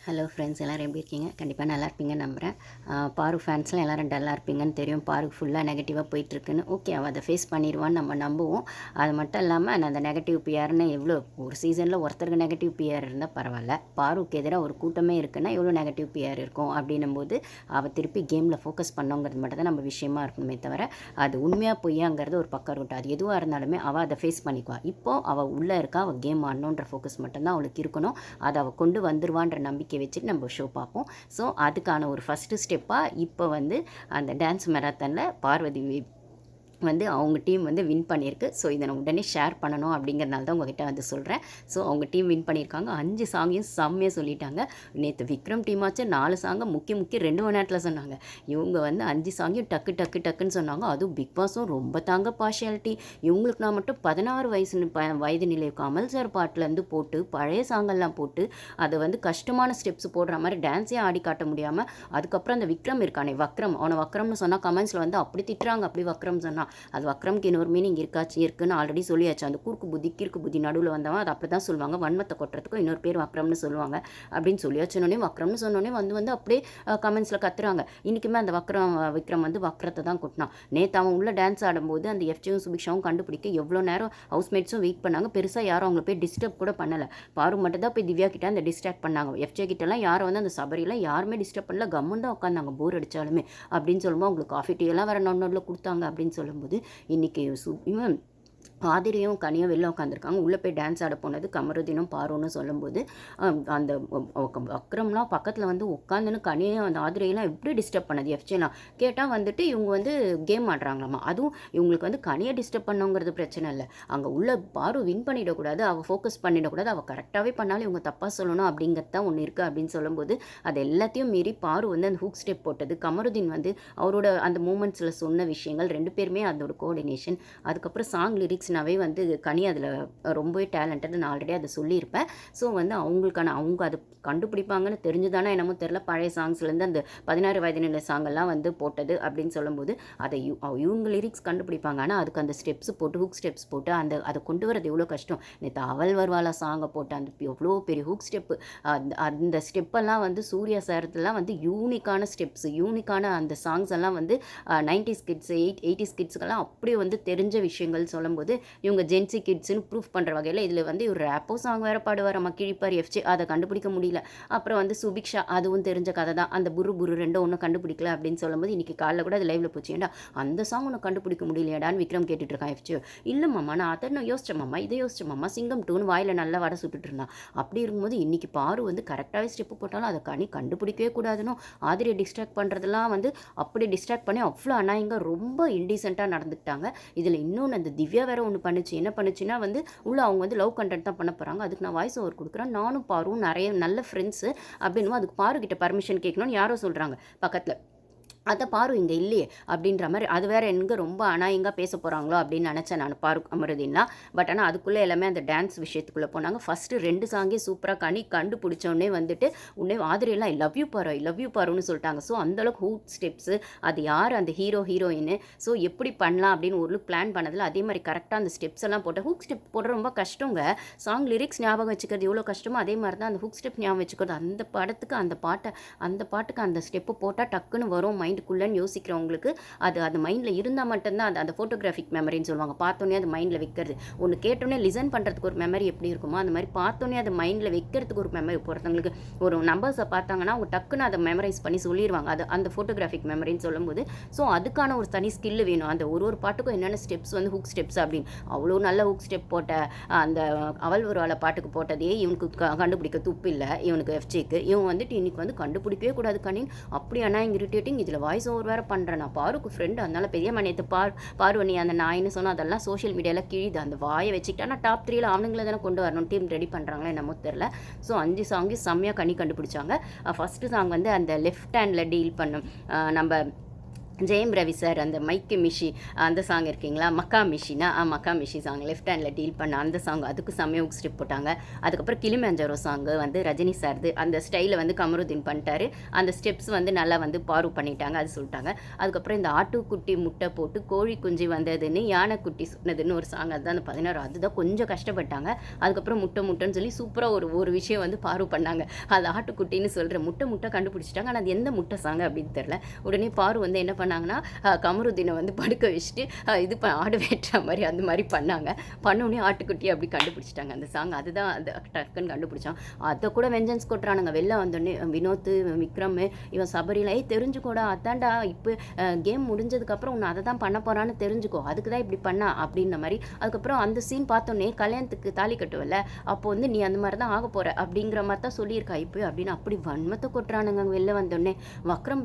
Hello friends, எல்லோரும் எப்படி இருக்கீங்க? கண்டிப்பாக நல்லா இருப்பீங்கன்னு நம்புகிறேன். பாரு ஃபேன்ஸ்லாம் எல்லோரும் டல்லாக இருப்பீங்கன்னு தெரியும். பாரு ஃபுல்லாக நெகட்டிவாக போயிட்டுருக்குன்னு. ஓகே, அவள் அதை ஃபேஸ் பண்ணிடுவான்னு நம்ம நம்புவோம். அது மட்டும் இல்லாமல் நான் அந்த நெகட்டிவ் பிஆர்னு எவ்வளோ ஒரு சீசனில் ஒருத்தருக்கு நெகட்டிவ் பிஆர் இருந்தால் பரவாயில்ல, பாருக்கு எதிராக ஒரு கூட்டமே இருக்குன்னா எவ்வளோ நெகட்டிவ் பிஆர் இருக்கும் அப்படின்னும் போது அவள் திருப்பி கேமில் ஃபோக்கஸ் பண்ணோங்கிறது மட்டும் தான் நம்ம விஷயமா இருக்கணுமே தவிர, அது உண்மையாக பொய்யாங்கிறது ஒரு பக்கம் இருக்கட்டும். அது எதுவாக இருந்தாலுமே அவள் அதை ஃபேஸ் பண்ணிக்குவா. இப்போது அவள் உள்ளே இருக்கா, அவள் கேம் ஆடணுன்ற ஃபோக்கஸ் மட்டும்தான் அவளுக்கு இருக்கணும். அதை அவள் கொண்டு வந்துருவான்ற நம்பிக்கை வச்சுட்டு நம்ம ஷோ பார்ப்போம். ஸோ அதுக்கான ஒரு ஃபஸ்ட்டு ஸ்டெப்பாக இப்போ வந்து அந்த டான்ஸ் மேரத்தானில் பார்வதி வந்து அவங்க டீம் வந்து வின் பண்ணியிருக்கு. ஸோ இதை நான் உடனே ஷேர் பண்ணணும் அப்படிங்கிறனால தான் உங்ககிட்ட வந்து சொல்கிறேன். ஸோ அவங்க டீம் வின் பண்ணியிருக்காங்க. 5 சாங்கையும் செம்மையாக சொல்லிட்டாங்க. நேற்று விக்ரம் டீமாச்சு 4 சாங்கை முக்கி 2 மணி நேரத்தில் சொன்னாங்க. இவங்க வந்து 5 சாங்கையும் டக்குன்னு சொன்னாங்க. அதுவும் பிக் பாஸும் ரொம்ப தாங்க பார்ஷியாலிட்டி. இவங்களுக்கு நான் மட்டும் 16 வயது நிலை கமல் சார் பாட்டிலேருந்து போட்டு பழைய சாங்கெல்லாம் போட்டு அதை வந்து கஷ்டமான ஸ்டெப்ஸ் போடுற மாதிரி டான்ஸே ஆடி காட்ட முடியாமல், அதுக்கப்புறம் அந்த விக்ரம் இருக்கானே வக்ரம், அவனை வக்ரம்னு சொன்னால் கமெண்ட்ஸில் வந்து அப்படி திட்டுறாங்க. அப்படி வக்ரம் சொன்னால் அது வக்ரம்க்கு இன்னொரு மீனிங் இருக்குன்னு ஆல்ரெடி சொல்லியாச்சு. அந்த கிறுக்கு புத்தி நடுவில் வந்தவன் அது அப்படி தான் சொல்லுவாங்க. வன்மத்தை கொட்டுறதுக்கும் இன்னொரு பேர் வக்ரம்னு சொல்லுவாங்க அப்படின்னு சொல்லியாச்சுனோடனே வக்ரம்னு சொன்னோடனே வந்து அப்படியே கமெண்ட்ஸில் கத்துறாங்க. இன்றைக்குமே அந்த விக்ரம் வந்து வக்ரத்தை தான் கொட்டினான். நேற்று அவன் உள்ள டான்ஸ் ஆடும்போது அந்த எஃப்ஜியும் சுபிக்ஷாவும் கண்டுபிடிக்க எவ்வளோ நேரம் ஹவுஸ்மேட்ஸும் வெயிட் பண்ணாங்க. பெருசாக யாரும் அவங்கள போய் டிஸ்டர்ப் கூட பண்ணலை. பாரு மட்டும் தான் போய் திவ்யா கிட்ட அந்த டிஸ்ட்ராக்ட் பண்ணாங்க. எஃப்ஜே கிட்டலாம் யாரும் வந்து அந்த சபரிலாம் யாருமே டிஸ்டர்ப் பண்ணல. கம்முன்னு தான் உட்காந்தாங்க போர் அடித்தாலுமே அப்படின்னு சொல்லும்போது அவங்களுக்கு காஃபி டீ எல்லாம் வேறு நொன்னோடில் கொடுத்தாங்க அப்படின்னு சொல்லும்போது இன்றைக்கி இவன் ஆதிரியும் கனியும் வெளில உட்காந்துருக்காங்க. உள்ளே போய் டான்ஸ் ஆட போனது கமருதீனும் பாருன்னு சொல்லும்போது அந்த அக்ரம்லாம் பக்கத்தில் வந்து உட்காந்துன்னு கனியும் அந்த ஆதிரியெல்லாம் எப்படி டிஸ்டர்ப் பண்ணது எஃப்ஜேலாம் கேட்டால் வந்துட்டு இவங்க வந்து கேம் ஆடுறாங்களாமா. அதுவும் இவங்களுக்கு வந்து கனியை டிஸ்டர்ப் பண்ணுங்கிறது பிரச்சனை இல்லை. அங்கே உள்ள பாரு வின் பண்ணிடக்கூடாது, அவள் ஃபோக்கஸ் பண்ணிடக்கூடாது, அவள் கரெக்டாகவே பண்ணாலும் இவங்க தப்பாக சொல்லணும் அப்படிங்கிறது தான் ஒன்று இருக்குது அப்படின்னு சொல்லும்போது அது எல்லாத்தையும் மீறி பாரு வந்து அந்த ஹூக் ஸ்டெப் போட்டது, கமருதீன் வந்து அவரோட அந்த மூமெண்ட்ஸில் சொன்ன விஷயங்கள் 2 பேருமே அதோட கோஆர்டினேஷன், அதுக்கப்புறம் சாங் லிரிக்ஸ்னாவே வந்து கனி அதில் ரொம்பவே டேலண்டட். நான் ஆல்ரெடி அதை சொல்லியிருப்பேன். ஸோ வந்து அவங்க அதை கண்டுபிடிப்பாங்கன்னு தெரிஞ்சுதானே என்னமோ தெரில, பழைய சாங்ஸ்லேருந்து அந்த 16 வயது நிலை சாங்கெல்லாம் வந்து போட்டது அப்படின்னு சொல்லும்போது அதை இவங்க லிரிக்ஸ் கண்டுபிடிப்பாங்க. ஆனால் அதுக்கு அந்த ஸ்டெப்ஸ் போட்டு ஹூக் ஸ்டெப்ஸ் போட்டு அதை கொண்டு வரது எவ்வளோ கஷ்டம். நேற்று அவள் வருவாளா சாங்கை போட்டு அந்த எவ்வளோ பெரிய ஹூக் ஸ்டெப்பு, அந்த ஸ்டெப்பெல்லாம் வந்து சூர்யா சாரத்துலாம் வந்து யூனிக்கான ஸ்டெப்ஸ், யூனிக்கான அந்த சாங்ஸ் எல்லாம் வந்து 90s கிட்ஸ் 80s கிட்ஸுக்கெல்லாம் அப்படியே வந்து தெரிஞ்ச விஷயங்கள் சொல்லும்போது இவங்க ஜென்சி கிட்ஸ்னு ப்ரூஃப் பண்ணுற வகையில் இதில் வந்து இவர் ரேப்போ சாங் வேறு பாடுவார் கிழிப்பார் எஃப்ஜே, அதை கண்டுபிடிக்க முடியல. அப்புறம் வந்து சுபிக்ஷா அதுவும் தெரிஞ்ச கதை தான். அந்த புரு ரெண்டும் ஒன்றும் கண்டுபிடிக்கல அப்படின்னு சொல்லும்போது இன்றைக்கி காலைல கூட அது லைவில் போச்சு. ஏன்டா அந்த சாங் ஒன்று கண்டுபிடிக்க முடியலையாடான்னு விக்ரம் கேட்டுட்ருக்கான் எஃப்ஜே. இல்லை மாமா, நான் அதை நான் யோசிச்சேன் மாமா, இதை யோசிச்சேன் மாமா, சிங்கம் 2ன்னு வாயில் நல்லா வடை சுட்டுட்டு இருந்தான். அப்படி இருக்கும்போது இன்றைக்கி பாரு வந்து கரெக்டாகவே ஸ்டெப்பு போட்டாலும் அதை கண்டுபிடிக்கவே கூடாதுன்னு ஆதிரியை டிஸ்ட்ராக்ட் பண்ணுறதுலாம் வந்து அப்படி டிஸ்ட்ராக்ட் பண்ணி அவ்வளோ அநாயங்க ரொம்ப இன்டீசெண்டாக நடந்துக்கிட்டாங்க. இதில் இன்னொன்று அந்த திவ்யா வேறு ஒன்று பண்ணுச்சு. என்ன பண்ணுச்சுன்னா வந்து உள்ள அவங்க வந்து லவ் கண்டென்ட் தான் பண்ண போகிறாங்க. அதுக்கு நான் வாய்ஸ் ஓவர் கொடுக்குறேன், நானும் பாரும் நிறைய நல்ல ஃப்ரெண்ட்ஸு அப்படின்னு அதுக்கு பாருக்கிட்ட பர்மிஷன் கேட்கணும்னு யாரோ சொல்கிறாங்க பக்கத்தில். அதை பாரு இங்கே இல்லையே அப்படின்ற மாதிரி அது வேறு எங்கே ரொம்ப அநாயங்கா பேச போகிறாங்களோ அப்படின்னு நினச்சேன் நான் பாரு அமருதீன்லாம். பட் ஆனால் அதுக்குள்ளே எல்லாமே அந்த டான்ஸ் விஷயத்துக்குள்ளே போனாங்க. ஃபஸ்ட்டு 2 சாங்கே சூப்பராக கண்டுபிடிச்சோடனே வந்துட்டு உடனே ஆதிரியெல்லாம் ஐ லவ் யூ பாருன்னு சொல்லிட்டாங்க. ஸோ அந்தளவுக்கு ஹூக் ஸ்டெப்ஸு, அது யார் அந்த ஹீரோயின், ஸோ எப்படி பண்ணலாம் அப்படின்னு ஒரு பிளான் பண்ணதில் அதே மாதிரி கரெக்டாக அந்த ஸ்டெப்ஸ் எல்லாம் போட்டேன். ஹூக் ஸ்டெப் போடுற ரொம்ப கஷ்டங்க. சாங் லிரிக்ஸ் ஞாபகம் வச்சுக்கிறது எவ்வளோ கஷ்டமோ அதே மாதிரி தான் அந்த ஹூக் ஸ்டெப் ஞாபகம் வச்சுக்கிறது. அந்த பாட்டுக்கு அந்த ஸ்டெப்பு போட்டால் டக்குன்னு வரும் மைண்டுக்குள்ளேன்னு யோசிக்கிறவங்களுக்கு அது மைண்டில் இருந்தால் மட்டும்தான் அந்த ஃபோட்டோகிராஃபிக் மெமரின்னு சொல்லுவாங்க. பார்த்தோன்னே அது மைண்டில் வைக்கிறது. ஒன்று கேட்டோன்னே லிசன் பண்ணுறதுக்கு ஒரு மெமரி எப்படி இருக்குமோ அந்த மாதிரி பார்த்தோன்னே அதை மைண்டில் வைக்கிறதுக்கு ஒரு மெமரி. ஒருத்தவங்களுக்கு ஒரு நம்பர்ஸை பார்த்தாங்கன்னா அவங்க டக்குன்னு அதை மெமரைஸ் பண்ணி சொல்லிடுவாங்க. அது அந்த ஃபோட்டோகிராஃபிக் மெமரின்னு சொல்லும்போது ஸோ அதுக்கான ஒரு தனி ஸ்கில் வேணும். அந்த ஒரு பாட்டுக்கும் என்னென்ன ஸ்டெப்ஸ் வந்து ஹூக் ஸ்டெப்ஸ் அப்படின்னு அவ்வளோ நல்ல ஹூக் ஸ்டெப் போட்ட அந்த அவள் ஒரு ஆளை பாட்டுக்கு போட்டதே இவனுக்கு கண்டுபிடிக்க துப்பு இல்லை இவனுக்கு எஃப்ஜேக்கு. இவன் வந்துட்டு இன்னைக்கு வந்து கண்டுபிடிக்கவே கூடாது கண்ணின் அப்படி ஆனால் இங்கே இரிட்டேட்டிங். இதில் வாய்ஸ் ஓவர் வேறு பண்ணுறேன். நான் பாருக்கு ஃப்ரெண்டு, அதனால பெரிய மணியத்தை பார்வனி அந்த நாயின்னு சொன்னால் அதெல்லாம் சோஷியல் மீடியாவில் கிழிது. அந்த வாயை வச்சுக்கிட்டா நான் டாப் 3ல் அவனுங்களை தானே கொண்டு வரணும். டீம் ரெடி பண்ணுறாங்களே என்னமோ தெரில. ஸோ 5 சாங்கு செம்மையாக கண்டுபிடிச்சாங்க. ஃபஸ்ட்டு சாங் வந்து அந்த லெஃப்ட் ஹேண்டில் டீல் பண்ணும் நம்ம ஜெயம் ரவி சார் அந்த மைக்கு மிஷி அந்த சாங் இருக்கீங்களா, மக்கா மிஷினா மக்கா மிஷி சாங் லெஃப்ட் ஹேண்டில் டீல் பண்ண அந்த சாங், அதுக்கு செம்மையாக ஹுக் ஸ்டெப் போட்டாங்க. அதுக்கப்புறம் கிளிமேஞ்சரோ சாங்கு வந்து ரஜினி சார்து அந்த ஸ்டைலில் வந்து கமருதீன் பண்ணிட்டாரு. அந்த ஸ்டெப்ஸ் வந்து நல்லா வந்து பாரு பண்ணிட்டாங்க, அது சொல்லிட்டாங்க. அதுக்கப்புறம் இந்த ஆட்டுக்குட்டி முட்டை போட்டு கோழி குஞ்சு வந்ததுன்னு யானைக்குட்டி சொன்னதுன்னு ஒரு சாங், அதுதான் அந்த 16 அதுதான் கொஞ்சம் கஷ்டப்பட்டாங்க. அதுக்கப்புறம் முட்டை முட்டைன்னு சொல்லி சூப்பராக ஒரு ஒரு விஷயம் வந்து பாரு பண்ணாங்க. அது ஆட்டுக்குட்டின்னு சொல்கிற முட்டை முட்டை கண்டுபிடிச்சிட்டாங்க. ஆனால் அது எந்த முட்டை சாங் அப்படின்னு தெரில. உடனே பாரு வந்து என்ன பண்ணாங்கன்னா கமருதீனை வந்து படுக்க வச்சுட்டு இது ஆடு வெட்டுற மாதிரி அந்த மாதிரி பண்ணாங்க. பண்ணோடனே ஆட்டுக்குட்டி அப்படி கண்டுபிடிச்சிட்டாங்க அந்த சாங். அதுதான் அது டக்குன்னு கண்டுபிடிச்சான். அதை கூட வெஞ்சன்ஸ் கொட்டுறானுங்க. வெளில வந்தோடனே வினோத், விக்ரம், இவன் சபரியில் தெரிஞ்சுக்கோடா அதான்டா இப்போ கேம் முடிஞ்சதுக்கப்புறம் உன்னை அதை தான் பண்ண போகிறான்னு தெரிஞ்சுக்கோ, அதுக்கு தான் இப்படி பண்ணா அப்படின்ன மாதிரி. அதுக்கப்புறம் அந்த சீன் பார்த்தோன்னே கல்யாணத்துக்கு தாலி கட்டுவல, அப்போ வந்து நீ அந்த மாதிரி தான் ஆக போகிற அப்படிங்கிற மாதிரி தான் சொல்லியிருக்கா இப்போ அப்படின்னு அப்படி வன்மத்தை கொட்டுறானுங்க வெளில வந்தோடனே.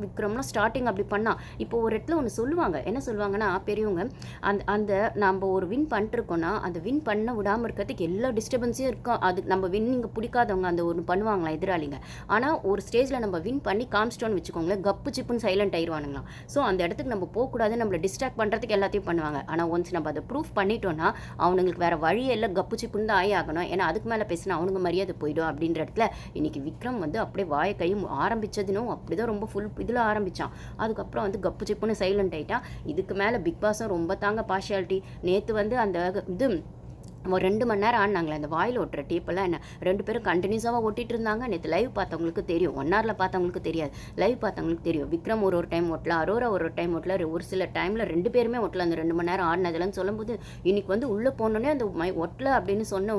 விக்ரம்லாம் ஸ்டார்டிங் அப்படி பண்ணா. இப்போ ஒரு இடத்துல ஒன்று சொல்லுவாங்க, என்ன சொல்லுவாங்கன்னா பெரியவங்க, அந்த அந்த நம்ம ஒரு வின் பண்ணிட்டுருக்கோன்னா அந்த வின் பண்ண விடாமல் இருக்கிறதுக்கு எல்லா டிஸ்டர்பன்ஸையும் இருக்கும். அது நம்ம வின்னிங்க பிடிக்காதவங்க அந்த ஒன்று பண்ணுவாங்களா எதிராளிங்க. ஆனால் ஒரு ஸ்டேஜில் நம்ம வின் பண்ணி காம்ஸ்டோன்னு வச்சுக்கோங்களேன், கப்பு சிப்புன்னு சைலண்ட் ஆயிடுவானுங்களாம். ஸோ அந்த இடத்துக்கு நம்ம போகக்கூடாது, நம்மளை டிஸ்ட்ராக்ட் பண்ணுறதுக்கு எல்லாத்தையும் பண்ணுவாங்க. ஆனால் ஒன்ஸ் நம்ம அதை ப்ரூஃப் பண்ணிட்டோன்னா அவனுங்களுக்கு வேறு வழியே இல்லை, கப்பு சிப்புன்னு தான் ஆகணும். ஏன்னா அதுக்கு மேலே பேசினா அவனுங்க மரியாதை போயிடும் அப்படின்ற இடத்துல இன்னைக்கு விக்ரம் வந்து அப்படியே வாயை கையும் ஆரம்பித்ததுனும் அப்படி தான் ரொம்ப ஃபுல் இதில் ஆரம்பித்தான். அதுக்கப்புறம் வந்து கப்பு சிப்புன்னு சைலண்ட் ஆகிட்டான். இதுக்கு மேலே பிக் பாஸும் ரொம்ப தாங்க பார்ஷியாலிட்டி. நேற்று வந்து அந்த இது ஒரு 2 மணி நேரம் ஆடினாங்களே அந்த வாயில் ஓட்டுற டேப்பெல்லாம் என்ன 2 பேரும் கண்டினியூஸாக ஓட்டிகிட்டு இருந்தாங்க. நேற்று லைவ் பார்த்தவங்களுக்கு தெரியும், 1 ஹவரில் பார்த்தவங்களுக்கு தெரியாது, லைவ் பார்த்தவங்களுக்கு தெரியும். விக்ரம் ஒரு டைம் ஓட்டல, அரோரா ஒரு டைம் ஓட்டல, ஒரு சில டைமில் 2 பேருமே ஓட்டல அந்த 2 மணி நேரம் ஆடினதுலன்னு சொல்லும்போது இன்னைக்கு வந்து உள்ளே போனோடனே அந்த ஒட்டல அப்படின்னு சொன்ன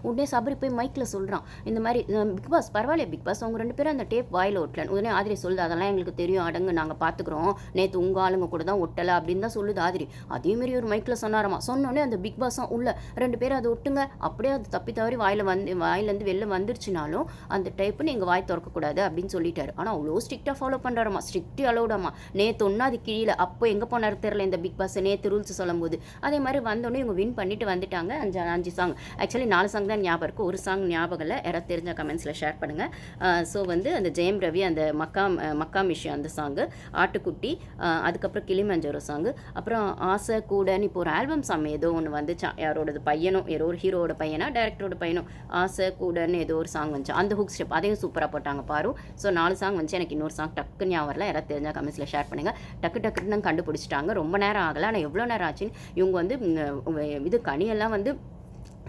உடனே சபரி போய் மைக்கில் சொல்கிறான் இந்த மாதிரி பிக் பாஸ் பரவாயில்ல பிக் பாஸ் அவங்க 2 பேரும் அந்த டேப் வாயில் ஓட்டலன்னு. உடனே ஆதிரி சொல்லுது அதெல்லாம் எங்களுக்கு தெரியும், அடங்கு நாங்கள் பார்த்துக்குறோம், நேற்று உங்கள் ஆளுங்க கூட தான் ஒட்டலை அப்படின்னு தான் சொல்லுது ஆதிரி. அதேமாரி ஒரு மைக்கில் சொன்னாராமா. சொன்னோடனே அந்த பிக் பாஸும் உள்ள 2 பேரும் அதை ஒட்டுங்க, அப்படியே அது தப்பி தவறி வாயிலேருந்து வெளில வந்துருச்சுனாலும் அந்த டைப்பு நீங்கள் வாய் திறக்கக்கூடாது அப்படின்னு சொல்லிட்டாரு. ஆனால் அவ்வளோ ஸ்ட்ரிக்டாக ஃபாலோ பண்ணுறாருமா, ஸ்ட்ரிக்டி அலோடாமா. நேற்று ஒன்றா அது கீழே அப்போ எங்கே போனார் தெரில இந்த பிக் பாஸ் நேற்று ரூல்ஸ் சொல்லும்போது. அதே மாதிரி வந்தோடனே இவங்க வின் பண்ணிட்டு வந்துட்டாங்க. 5 சாங், ஆக்சுவலி 4 சாங் தான் ஞாபகம் இருக்குது, ஒரு சாங் ஞாபகம் இல்லை. யாராவது தெரிஞ்ச கமெண்ட்ஸில் ஷேர் பண்ணுங்கள். ஸோ வந்து அந்த ஜெயம் ரவி அந்த மக்கா மிஷி அந்த சாங்கு, ஆட்டுக்குட்டி, அதுக்கப்புறம் கிளிமஞ்சரோ சாங்கு, அப்புறம் ஆசை கூடன்னு இப்போ ஒரு ஆல்பம் சாங் ஏதோ ஒன்று வந்துச்சா, யாரோடது பையனும் ஏதோ ஒரு ஹீரோட பையனா டைரக்டரோட பையனும் ஆசை கூடன்னு ஏதோ ஒரு சாங் வந்துச்சு, அந்த ஹுக் ஸ்டெப் அதையும் சூப்பராக போட்டாங்க பாரு. ஸோ 4 சாங் வந்துச்சு. எனக்கு இன்னொரு சாங் டக்குன்னு ஞாபகம் வரல, யாராவது தெரிஞ்சால் கமெண்ட்ஸில் ஷேர் பண்ணுங்கள். டக்குன்னு கண்டுபிடிச்சிட்டாங்க. ரொம்ப நேரம் ஆகலை, ஆனால் எவ்வளோ நேரம் ஆச்சுன்னு இவங்க வந்து இது கனியெல்லாம் வந்து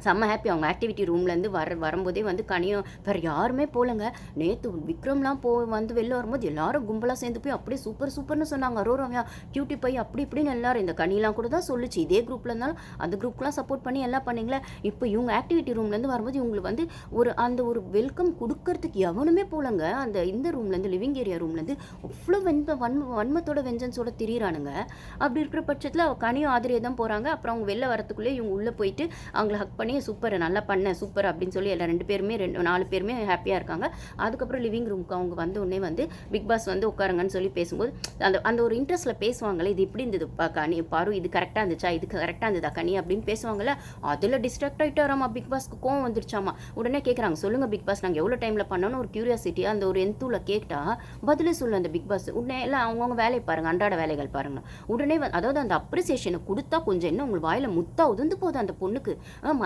செம்ம ஹாப்பி. அவங்க ஆக்டிவிட்டி ரூம்லேருந்து வரும்போதே வந்து கனியும் வேறு யாருமே போகலங்க. நேற்று விக்ரம்லாம் வந்து வெளில வரும்போது எல்லாரும் கும்பலாக சேர்ந்து போய் அப்படியே சூப்பர்னு சொன்னாங்க. அரோராமையா கியூட்டி பை அப்படி இப்படின்னு எல்லாரும். இந்த கனிலாம் கூட தான் சொல்லிச்சு, இதே குரூப்பில் இருந்தாலும் அந்த குரூப்லாம் சப்போர்ட் பண்ணி எல்லாம் பண்ணிங்களே. இப்போ இவங்க ஆக்டிவிட்டி ரூம்லேருந்து வரும்போது இவங்களுக்கு வந்து ஒரு வெல்கம் கொடுக்கறதுக்கு எவனுமே போகலங்க. இந்த ரூம்லேருந்து லிவிங் ஏரியா ரூம்லேருந்து அவ்வளோ வன்மத்தோட வெஞ்சன்ஸோட திரியிறானுங்க. அப்படி இருக்கிற பட்சத்தில் கனியும் ஆதிரியை தான் போகிறாங்க. அப்புறம் அவங்க வெளில வரத்துக்குள்ளே இவங்க உள்ளே போயிட்டு அவங்கள ஹக் பண்ணி சூப்பர் நல்லா பண்ண சூப்பர் அப்படின்னு சொல்லி எல்லா 2 பேருமே 4 பேருமே ஹாப்பியாக இருக்காங்க. அதுக்கப்புறம் லிவிங் ரூமுக்கு அவங்க வந்த உடனே வந்து பிக் பாஸ் வந்து உட்காருங்கன்னு சொல்லி பேசும்போது அந்த ஒரு இன்ட்ரெஸ்ட்டில் பேசுவாங்களே, இது இப்படி இருந்தது கனி பாரு, இது கரெக்டாக இருந்துச்சா, இது கரெக்டாக இருந்ததா கனி அப்படின்னு பேசுவாங்கள்ல, அதில் டிஸ்ட்ராக்ட் ஆகிட்டாராமா. பிக் பாஸ்க்கு கோவம் வந்துருச்சாமா. உடனே கேட்குறாங்க, சொல்லுங்கள் பிக் பாஸ் நாங்கள் எவ்வளோ டைமில் பண்ணோன்னு ஒரு க்யூரியாசிட்டியாக அந்த ஒரு எந்தூவில் கேட்டால் பதிலே சொல்லு அந்த பிக் பாஸ். உடனே எல்லாம் அவங்கவுங்க வேலையை பாருங்கள், அன்றாட வேலைகள் பாருங்கள். உடனே அதாவது அந்த அப்ரிசியேஷனை கொடுத்தா கொஞ்சம் என்ன உங்கள் வாயில் முத்தா உதிர்ந்து போகுது அந்த பொண்ணுக்கு.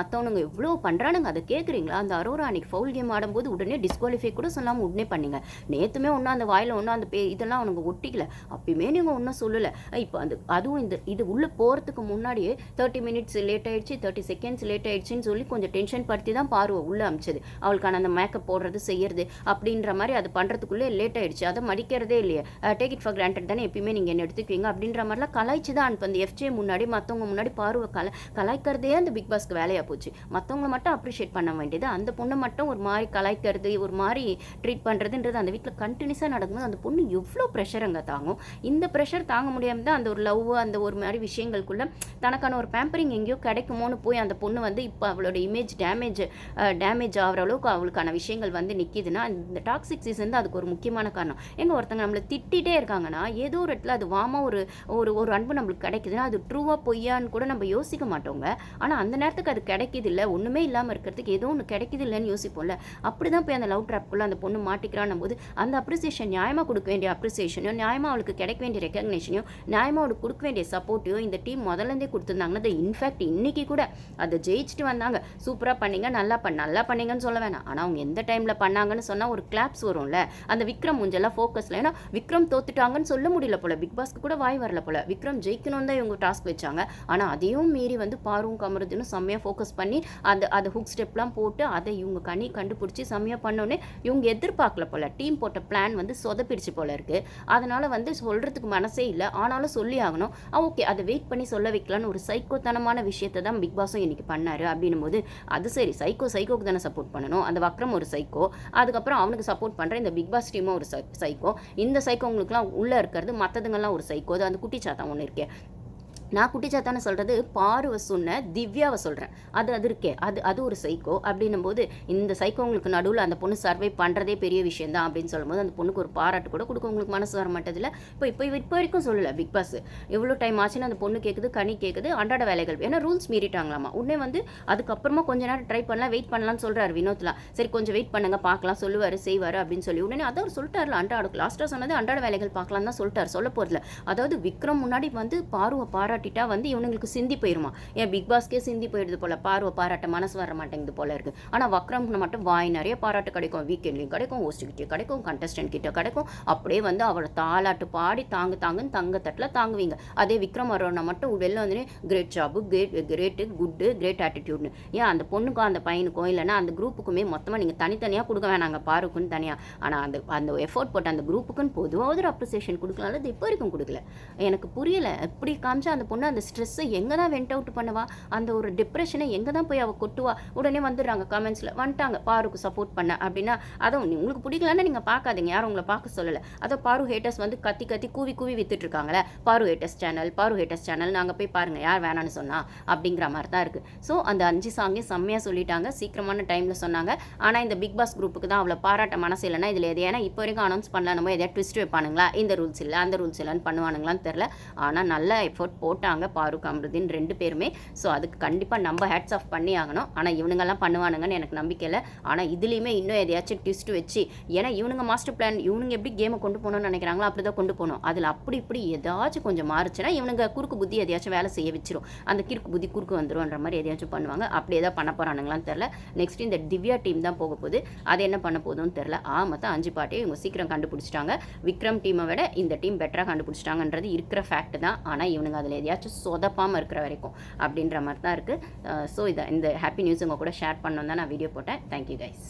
மற்றவனுங்க எவ்வளோ பண்ணுறானுங்க அதை கேட்குறீங்களா? அந்த அரோரா அன்னைக்கு ஃபவுல் கேம் ஆடும்போது உடனே டிஸ்குவாலிஃபை கூட சொல்லாமல் உடனே பண்ணீங்க. நேற்றுமே ஒன்றும் அந்த வாயில் ஒன்றும் அந்த இதெல்லாம் அவனுங்க ஒட்டிக்கல, அப்பயுமே நீங்கள் ஒன்றும் சொல்லலை. இப்போ அதுவும் இது உள்ளே போகிறதுக்கு முன்னாடியே 30 மினிட்ஸ் லேட் ஆகிடுச்சு, 30 செகண்ட்ஸ் லேட் ஆகிடுச்சின்னு சொல்லி கொஞ்சம் டென்ஷன் படுத்தி தான் பார்வை உள்ளே அமிச்சது. அவளுக்கான அந்த மேக்கப் போடுறது செய்யறது அப்படின்ற மாதிரி அது பண்ணுறதுக்குள்ளே லேட் ஆகிடுச்சு. அதை மடிக்கிறதே இல்லையே, டேக் இட் ஃபார் கிராண்டட் தானே எப்பயுமே நீங்கள் என்ன எடுத்துக்குவீங்க அப்படின்ற மாதிரிலாம் கலாய்ச்சி தான் அனுப்பு. அந்த எஃப்ஜே முன்னாடி மற்றவங்க முன்னாடி பார்வை கலாய்க்கிறதே அந்த பிக் பாஸ்க்கு வேலையாக போச்சு. மற்றவங்களை மட்டும் அப்ரிஷியேட் பண்ண வேண்டியது, அந்த பொண்ணை மட்டும் ஒரு மாதிரி கலாய்க்கிறது ஒரு மாதிரி ட்ரீட் பண்ணுறதுன்றது அந்த வீட்டில் கண்டினியூஸாக நடக்கும்போது அந்த பொண்ணு எவ்வளோ ப்ரெஷர் அங்கே தாங்கும். இந்த ப்ரெஷர் தாங்க முடியாமல் தான் அந்த ஒரு லவ் அந்த ஒரு மாதிரி விஷயங்களுக்குள்ள தனக்கான ஒரு பேம்பரிங் எங்கேயோ கிடைக்குமோன்னு போய் அந்த பொண்ணு வந்து இப்போ அவளோட இமேஜ் டேமேஜ் ஆகிற அளவுக்கு அவளுக்கான விஷயங்கள் வந்து நிற்கிதுன்னா இந்த டாக்ஸிக் சீசன் தான் அதுக்கு ஒரு முக்கியமான காரணம். எங்கே ஒருத்தங்க நம்மளை திட்டிகிட்டே இருக்காங்கன்னா ஏதோ ஒரு இடத்துல அது ஒரு அன்பு நம்மளுக்கு கிடைக்குதுன்னா அது ட்ரூவாக பொய்யான்னு கூட நம்ம யோசிக்க மாட்டோங்க. ஆனால் அந்த நேரத்துக்கு அது கிடைக்குது கிடைக்குது இல்லை, ஒன்றுமே இல்லாமல் இருக்கிறதுக்கு ஏதோ ஒன்று கிடைக்குது இல்லைன்னு யோசிப்போம்ல. அப்படி தான் போய் அந்த லவ் ட்ராப்குள்ளே அந்த பொண்ணு மாட்டிக்கிறான்னும் போது அந்த அப்ரிசியேஷன் நியாயமாக கொடுக்க வேண்டிய அப்ரிசியேஷனையும், நியாயமாக அவளுக்கு கிடைக்க வேண்டிய ரெக்கக்னேஷனையும், நியாயமாக அவளுக்கு கொடுக்க வேண்டிய சப்போர்ட்டையும் இந்த டீம் முதலேருந்தே கொடுத்துருந்தாங்கன்னா, அது இன்ஃபேக்ட் இன்னைக்கு கூட அதை ஜெயிச்சுட்டு வந்தாங்க. சூப்பராக பண்ணீங்க, நல்லா பண்ணீங்கன்னு சொல்ல வேணாம். ஆனால் அவங்க எந்த டைமில் பண்ணாங்கன்னு சொன்னால் ஒரு கிளாப்ஸ் வரும்ல, அந்த விக்ரம் மூஞ்செல்லாம் ஃபோக்கஸில். ஏன்னா விக்ரம் தோத்துட்டாங்கன்னு சொல்ல முடியல போல, பிக் பாஸ்க்கு கூட வாய் வரல போல. விக்ரம் ஜெயிக்கணும் தான் இவங்க டாஸ்க் வச்சாங்க. ஆனால் அதையும் மீறி வந்து பாரும் கமருதுன்னு செம்மையாக ஃபோக்கஸ் பண்ணி அந்த ஹுக் ஸ்டெப்லாம் போட்டு அதை இவங்க கண்டுபிடிச்சி செம்மையாக பண்ணோன்னே இவங்க எதிர்பார்க்கல போல. டீம் போட்ட பிளான் வந்து சொதப்பிடுச்சு போல இருக்குது. அதனால் வந்து சொல்கிறதுக்கு மனசே இல்லை, ஆனாலும் சொல்லி ஆகணும். ஓகே, அதை வெயிட் பண்ணி சொல்ல வைக்கலான்னு ஒரு சைக்கோத்தனமான விஷயத்தை தான் பிக் பாஸும் இன்றைக்கி பண்ணார். அப்படின்னும் போது அது சரி, சைக்கோக்கு தானே சப்போர்ட் பண்ணணும். அந்த வக்ரம் ஒரு சைக்கோ, அதுக்கப்புறம் அவனுக்கு சப்போர்ட் பண்ணுற இந்த பிக் பாஸ் டீமும் ஒரு சைக்கோ. இந்த சைக்கோங்களுக்குலாம் உள்ளே இருக்கிறது மற்றதுங்கெல்லாம் ஒரு சைக்கோ. அது அந்த குட்டிச்சாத்தான் ஒன்று இருக்கே, நான் குட்டிச்சாத்தானே சொல்கிறது பாருவை சொன்ன திவ்யாவை சொல்கிறேன். அது இருக்கே, அது ஒரு சைக்கோ. அப்படின்னும் போது இந்த சைக்கோங்களுக்கு நடுவில் அந்த பொண்ணு சர்வை பண்ணுறதே பெரிய விஷயம் தான் அப்படின்னு சொல்லும்போது அந்த பொண்ணுக்கு ஒரு பாராட்டு கூட கொடுக்க உங்களுக்கு மனசு வர மாட்டதில்ல. இப்போ வரைக்கும் சொல்லலை பிக் பாஸ். எவ்வளோ டைம் ஆச்சுன்னு அந்த பொண்ணு கேட்குது, கனி கேட்குது, அன்றாட வேலைகள். ஏன்னா ரூல்ஸ் மீறிட்டாங்களாமா. உடனே வந்து அதுக்கப்புறமா கொஞ்ச நேரம் ட்ரை பண்ணலாம், வெயிட் பண்ணலாம்னு சொல்கிறார் வினோத்லாம். சரி கொஞ்சம் வெயிட் பண்ணுங்க, பார்க்கலாம், சொல்லுவார், செய்வார் அப்படின்னு சொல்லி உடனே அதான் அவர் சொல்லிட்டார்ல. லாஸ்ட்டாக சொன்னது அன்றாட வேலைகள் பார்க்கலாம் தான் சொல்லிட்டார். சொல்ல போகிறதுல அதாவது விக்ரம் முன்னாடி வந்து பாருவை பாராட்டிட்டா வந்து இவனுங்களுக்கு சிந்தி போயிருமா. ஏன் பிக் பாஸ்க்கே சிந்தி போயிடுது போல, பாருவை பாராட்ட மனசு வர மாட்டேங்குது போல இருக்கு. ஆனால் வக்ரம்னு மட்டும் வாய் நிறைய பாராட்டு கிடைக்கும், வீக்கெண்ட்லையும் கிடைக்கும், ஹோஸ்ட்கிட்டே கிடைக்கும், கண்டஸ்டன்ட் கிட்ட கிடைக்கும். அப்படியே வந்து அவளை தாளாட்டு பாடி தாங்குன்னு தங்கத்தட்டில் தாங்குவீங்க. அதே விக்ரம் வரோன்னா மட்டும் வெளில வந்து great job, great, good, great ஆட்டிடியூட்னு. ஏன் அந்த பொண்ணுக்கும் அந்த பையனுக்கும் இல்லைன்னா அந்த குரூப்புக்குமே மொத்தமாக நீங்கள் தனித்தனியாக கொடுக்க வேணாங்க, பாருக்குன்னு தனியாக. ஆனால் அந்த எஃபோர்ட் போட்டு அந்த குரூப்புக்குன்னு பொதுவாக ஒரு அப்ரிசியேஷன் கொடுக்கலாம்ல, அது இப்போ வரைக்கும் கொடுக்கல. எனக்கு புரியலை. இப்படி காமிச்சா அந்த பொண்ணு அந்த ஸ்ட்ரெஸ்ஸை எங்கே தான் வெண்ட் அவுட் பண்ணுவா, அந்த ஒரு டிப்ரெஷனை எங்கே தான் போய் அவள் கொட்டுவா. உடனே வந்துடுறாங்க கமெண்ட்ஸில், வந்துட்டாங்க பாருக்கு சப்போர்ட் பண்ண அப்படின்னா. அதுவும் உங்களுக்கு பிடிக்கலன்னா நீங்கள் பார்க்காதீங்க, யாரும் உங்களை பார்க்க சொல்லலை. அதை பாரு ஹேட்டர்ஸ் வந்து கத்தி கூவி வித்துட்டு இருக்காங்களே, பாரு ஹேட்டர்ஸ் சேனல் நாங்கள் போய் பாருங்கள், யார் வேணான்னு சொன்னா அப்படிங்கிற மாதிரி தான் இருக்குது. ஸோ அந்த 5 சாங்கே செம்மையாக சொல்லிட்டாங்க, சீக்கிரமான டைமில் சொன்னாங்க. ஆனால் இந்த பிக் பாஸ் குரூப்புக்கு தான் அவ்வளோ பாராட்ட மனசு இல்லைன்னா இதில் எது ஏன்னா இப்போ வரைக்கும் அனௌன்ஸ் பண்ணலாம், நம்ம எதாவது ட்விஸ்ட் வைப்பானுங்களா, இந்த ரூல்ஸ் இல்லை அந்த ரூல்ஸ் இல்லைன்னு பண்ணுவானுங்களான்னு தெரில. ஆனால் நல்ல எஃபோர்ட் போட்டாங்க பாரு அம்ருதீன் 2 பேருமே. ஸோ அதுக்கு கண்டிப்பாக நம்ம ஹேட்ஸ் ஆஃப் பண்ணி ஆகணும். ஆனால் இவனுங்கெல்லாம் பண்ணுவானுங்கன்னு எனக்கு நம்பிக்கை இல்லை. ஆனால் இதுலேயுமே இன்னும் எதையாச்சும் ட்விஸ்ட் வச்சு, ஏன்னா இவனுங்க மாஸ்டர் பிளான் இவனுங்க எப்படி கேமை கொண்டு போகணும்னு நினைக்கிறாங்களோ அப்படி தான் கொண்டு போகணும். அதில் இப்படி ஏதாச்சும் கொஞ்சம் மாறுச்சுன்னா இவனுங்க குறுக்கு புத்தி எதையாச்சும் வேலை செய்ய வச்சிரும், அந்த கிறுக்கு புத்தி குறுக்கு வந்துரும்ன்ற மாதிரி எதையாச்சும் பண்ணுவாங்க. அப்படி ஏதாவது பண்ண போகிறானுங்களான்னு தெரில. நெக்ஸ்ட் இந்த திவ்யா டீம் தான் போக போகுது, அது என்ன பண்ண போகுதுன்னு தெரில. மொத்தம் 5 பாட்டையும் இவங்க சீக்கிரம் கண்டுபிடிச்சிட்டாங்க. விக்ரம் டீமை விட இந்த டீம் பெட்டராக கண்டுபிடிச்சிட்டாங்கன்றது இருக்கிற ஃபேக்ட் தான். ஆனால் இவனுங்க அதில் எதையாச்சும் சொதப்பாமல் இருக்கிற வரைக்கும் அப்படின்ற மாதிரி தான் இருக்குது. ஸோ இந்த ஹாப்பி நியூஸ் உங்கள் கூட ஷேர் பண்ணணும் தான் நான் வீடியோ போட்டேன். Thank you guys.